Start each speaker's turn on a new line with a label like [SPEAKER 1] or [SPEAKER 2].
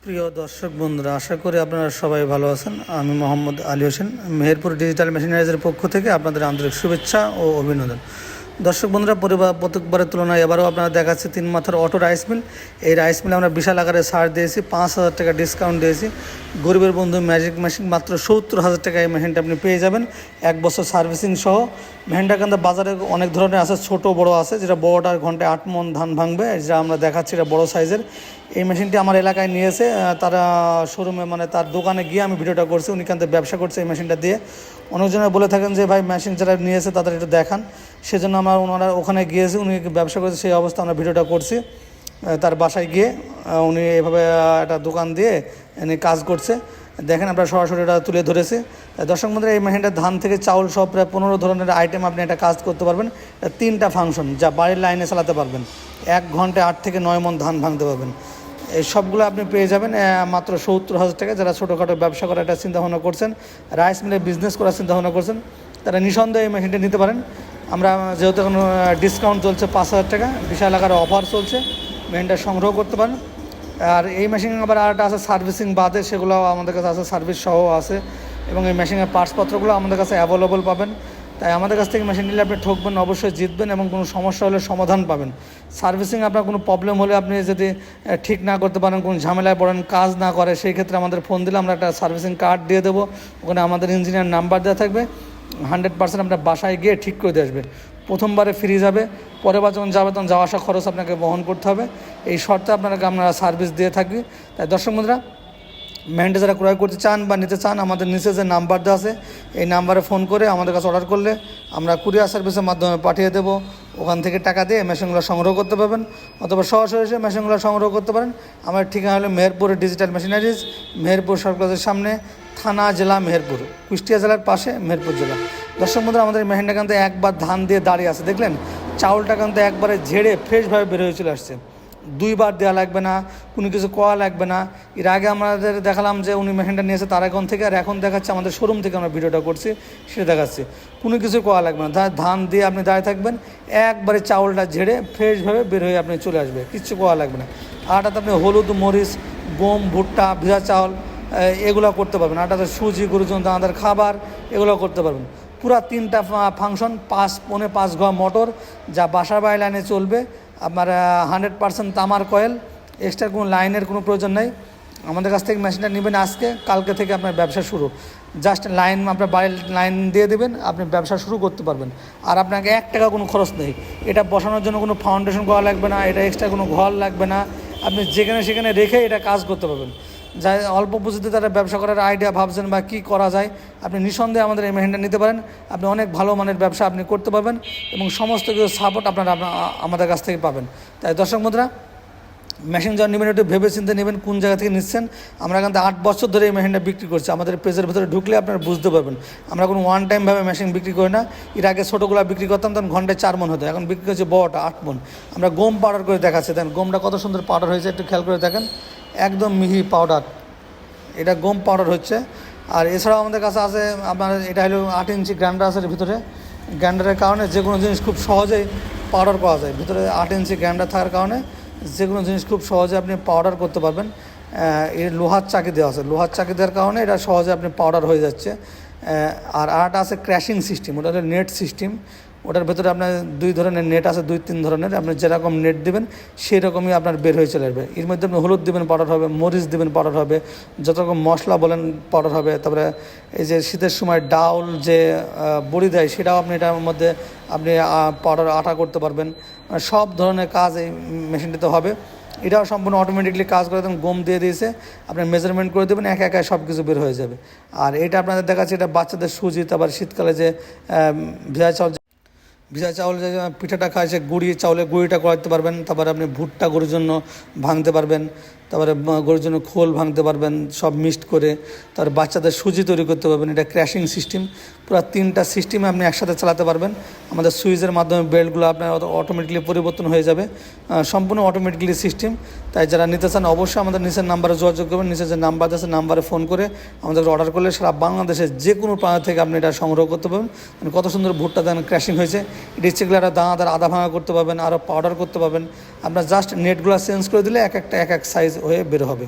[SPEAKER 1] প্রিয় দর্শক বন্ধুরা, আশা করি আপনারা সবাই ভালো আছেন। আমি মোহাম্মদ আলী হোসেন, মেহেরপুর ডিজিটাল মেশিনারিজের পক্ষ থেকে আপনাদের আন্তরিক শুভেচ্ছা ও অভিনন্দন। দর্শক বন্ধুরা, প্রত্যেকবারের তুলনায় এবারও আপনারা দেখাচ্ছে 3 মাথার অটো রাইস মিল। এই রাইস মিলে আমরা বিশাল আকারে ছাড় দিয়েছি, 5,000 টাকা ডিসকাউন্ট দিয়েছি। গরিবের বন্ধু ম্যাজিক মেশিন মাত্র 70,000 টাকা এই মেশিনটা আপনি পেয়ে যাবেন 1 বছর সার্ভিসিং সহ। মেশিনটা কিন্তু বাজারে অনেক ধরনের আছে, ছোট বড় আছে। যেটা বড়টার ঘন্টায় 8 মণ ধান ভাঙবে, যেটা আমরা দেখাচ্ছি এটা বড় সাইজের। এই মেশিনটি আমার এলাকায় নিয়েছে, তারা শোরুমে মানে তার দোকানে গিয়ে আমি ভিডিওটা করছি। উনি কিন্তু ব্যবসা করছে এই মেশিনটা দিয়ে। অনেকজনে বলে থাকেন যে ভাই মেশিন যারা নিয়েছে তাদের একটু দেখান, সেজন্য ওনারা ওখানে গিয়েছি। উনি ব্যবসা করছে, সেই অবস্থা আমরা ভিডিওটা করছি তার বাসায় গিয়ে। উনি এভাবে একটা দোকান দিয়ে উনি কাজ করছে, দেখেন আমরা সরাসরি এটা তুলে ধরেছি। দর্শক বন্ধুরা, এই মেশিনটা ধান থেকে চাউল সব প্রায় 15 ধরনের আইটেম আপনি এটা কাজ করতে পারবেন। 3টা ফাংশন, যা বাড়ির লাইনে চালাতে পারবেন। 1 ঘন্টায় 8 থেকে 9 মণ ধান ভাঙতে পারবেন। এই সবগুলো আপনি পেয়ে যাবেন মাত্র 70,000 টাকা। যারা ছোটোখাটো ব্যবসা করার একটা চিন্তাভাবনা করছেন, রাইস মিলে বিজনেস করার চিন্তাভাবনা করছেন, তারা নিঃসন্দেহে এই মেশিনটা নিতে পারেন। আমরা যেহেতু এখন ডিসকাউন্ট চলছে 5,000 টাকা, বিশাল আকারে অফার চলছে, মেশিনটা সংগ্রহ করতে পারেন। আর এই মেশিন আবার আরেকটা আছে সার্ভিসিং বাদে, সেগুলো আমাদের কাছে আছে, সার্ভিস সহ আছে। এবং এই মেশিনের পার্টসপত্রগুলো আমাদের কাছে অ্যাভেলেবল পাবেন। তাই আমাদের কাছ থেকে মেশিন নিলে আপনি ঠকবেন, অবশ্যই জিতবেন এবং কোনো সমস্যা হলে সমাধান পাবেন। সার্ভিসিং আপনার কোনো প্রবলেম হলে আপনি যদি ঠিক না করতে পারেন, কোনো ঝামেলায় পড়েন, কাজ না করে, সেই ক্ষেত্রে আমাদের ফোন দিলে আমরা একটা সার্ভিসিং কার্ড দিয়ে দেবো। ওখানে আমাদের ইঞ্জিনিয়ার নাম্বার দেওয়া থাকবে। 100% আপনার বাসায় গিয়ে ঠিক করে দিয়ে আসবে। প্রথমবারে ফ্রি যাবে, পরের বার যখন যাবে তখন যাওয়া আসা খরচ আপনাকে বহন করতে হবে। এই শর্তে আপনাকে আমরা সার্ভিস দিয়ে থাকি। তাই দর্শক বন্ধুরা, মেশিনটা যারা ক্রয় করতে চান বা নিতে চান, আমাদের নিচে যে নাম্বার দেওয়া আছে এই নাম্বারে ফোন করে আমাদের কাছে অর্ডার করলে আমরা কুরিয়ার সার্ভিসের মাধ্যমে পাঠিয়ে দেবো। ওখান থেকে টাকা দিয়ে মেশিনগুলো সংগ্রহ করতে পারবেন, অথবা সরাসরি এসে মেশিনগুলো সংগ্রহ করতে পারেন। আমার ঠিকানা হলো মেহেরপুর ডিজিটাল মেশিনারিজ, মেহেরপুর সরকারের সামনে, থানা জেলা মেহেরপুর, কুষ্টিয়া জেলার পাশে মেহেরপুর জেলা। দর্শক বন্ধুরা, আমাদের মেশিনটা কিন্তু একবার ধান দিয়ে দাঁড়িয়ে আছে, দেখলেন চাউলটা কিন্তু একবারে ঝেড়ে ফ্রেশভাবে বের হয়ে চলে আসছে। 2 বার দেওয়া লাগবে না, কোনো কিছু করা লাগবে না। এর আগে আমাদের দেখালাম যে উনি মেশিনটা নিয়েছে তারাগণ থেকে, আর এখন দেখাচ্ছে আমাদের শোরুম থেকে আমরা ভিডিওটা করছি, সেটা দেখাচ্ছি। কোনো কিছু করা লাগবে না, ধান দিয়ে আপনি দাঁড়িয়ে থাকবেন, একবারে চাউলটা ঝেড়ে ফ্রেশভাবে বের হয়ে আপনি চলে আসবে, কিচ্ছু করা লাগবে না। আটাতে আপনি হলুদ, মরিচ, গম, ভুট্টা, ভেজা চাউল এগুলো করতে পারবেন। আটাতে সুজি, গরুর জন্য দানাদার খাবার এগুলো করতে পারবেন। পুরা 3টা ফাংশন, 5 ঘর মোটর, যা বাসার বাড়ি লাইনে চলবে। আপনার 100% তামার কয়েল, এক্সট্রা কোনো লাইনের কোনো প্রয়োজন নেই। আমাদের কাছ থেকে মেশিনটা নেবেন আজকে, কালকে থেকে আপনার ব্যবসা শুরু। জাস্ট লাইন আপনার বাড়ির লাইন দিয়ে দেবেন, আপনি ব্যবসা শুরু করতে পারবেন। আর আপনাকে 1 টাকা কোনো খরচ নেই। এটা বসানোর জন্য কোনো ফাউন্ডেশন করা লাগবে না, এটা এক্সট্রা কোনো ঘর লাগবে না। আপনি যেখানে সেখানে রেখে এটা কাজ করতে পারবেন। যা অল্প পুঁজিতে তারা ব্যবসা করার আইডিয়া ভাবছেন বা কী করা যায়, আপনি নিঃসন্দেহে আমাদের এই মেশিনটা নিতে পারেন। আপনি অনেক ভালো মানের ব্যবসা আপনি করতে পারবেন এবং সমস্ত কিছু সাপোর্ট আপনারা আমাদের কাছ থেকে পাবেন। তাই দর্শক বন্ধুরা, মেশিন যখন নেবেন একটু ভেবে চিন্তে নেবেন কোন জায়গা থেকে নিচ্ছেন। আমরা কিন্তু 8 বছর ধরে এই মেশিনটা বিক্রি করছি। আমাদের পেজের ভেতরে ঢুকলে আপনারা বুঝতে পারবেন, আমরা কোনো ওয়ান টাইমভাবে মেশিন বিক্রি করি না। এর আগে ছোটোগুলো বিক্রি করতাম, তখন ঘন্টায় 4 মণ হতো, এখন বিক্রি করছি বড়টা 8 মণ। আমরা গম পাউডার করে দেখাচ্ছি, দেখেন গমটা কত সুন্দর পাউডার হয়েছে, একটু খেয়াল করে দেখেন, একদম মিহি পাউডার, এটা গম পাউডার হচ্ছে। আর এছাড়াও আমাদের কাছে আছে আপনার, এটা হলো 8 ইঞ্চি গ্রাইন্ডার আছে ভিতরে। গ্রাইন্ডারের কারণে যে কোনো জিনিস খুব সহজেই পাউডার করা যায়। ভিতরে 8 ইঞ্চি গ্রাইন্ডার থাকার কারণে যে কোনো জিনিস খুব সহজে আপনি পাউডার করতে পারবেন। এর লোহার চাকি দেওয়া আছে, লোহার চাকি দেওয়ার কারণে এটা সহজে আপনি পাউডার হয়ে যাচ্ছে। আর আরেকটা আছে ক্র্যাশিং সিস্টেম, ওটা হলো নেট সিস্টেম। ওটার ভেতরে আপনার 2 ধরনের নেট আছে, 2-3 ধরনের। আপনি যেরকম নেট দেবেন সেই রকমই আপনার বের হয়ে চলে আসবে। এর মধ্যে আপনি হলুদ দেবেন, পাউডার হবে, মরিচ দেবেন, পাউডার হবে, যত রকম মশলা বলেন পাউডার হবে। তারপরে এই যে শীতের সময় ডাউল যে বড়ি দেয়, সেটাও আপনি এটার মধ্যে আপনি পাউডার আটা করতে পারবেন। সব ধরনের কাজ এই মেশিনটিতে হবে। এটাও সম্পূর্ণ অটোমেটিকলি কাজ করে দেবেন, গম দিয়ে দিয়েছে, আপনি মেজারমেন্ট করে দেবেন, একা সব কিছু বের হয়ে যাবে। আর এটা আপনাদের দেখাচ্ছে, এটা বাচ্চাদের সুজি, তারপর শীতকালে যে ভিজা চাউল যে পিঠাটা খায়, সে চাউলের গুঁড়িটা করাতে পারবেন। তারপরে আপনি ভুট্টা গরুর জন্য ভাঙতে পারবেন, তারপরে গরুর জন্য খোল ভাঙতে পারবেন সব মিক্সড করে। তারপর বাচ্চাদের সুজি তৈরি করতে পারবেন। এটা ক্র্যাশিং সিস্টেম, পুরো 3টা সিস্টেমে আপনি একসাথে চালাতে পারবেন। আমাদের সুইচের মাধ্যমে বেল্টগুলো আপনার অটোমেটিকলি পরিবর্তন হয়ে যাবে, সম্পূর্ণ অটোমেটিকলি সিস্টেম। তাই যারা নিতে চান অবশ্যই আমাদের নিচের নাম্বারে যোগাযোগ করবেন। নিচে যে নাম্বার আছে নাম্বারে ফোন করে আমাদের অর্ডার করলে সারা বাংলাদেশের যে কোনো প্রান্ত থেকে আপনি এটা সংগ্রহ করতে পারবেন। কত সুন্দর ভুট্টা দেন ক্র্যাশিং হয়েছে, এটা ইচ্ছে করলে একটা দানাদার আধা ভাঙা করতে পারবেন, আরও পাউডার করতে পারবেন। আপনার জাস্ট নেটগুলো চেঞ্জ করে দিলে এক এক সাইজ হয়ে বের হবে।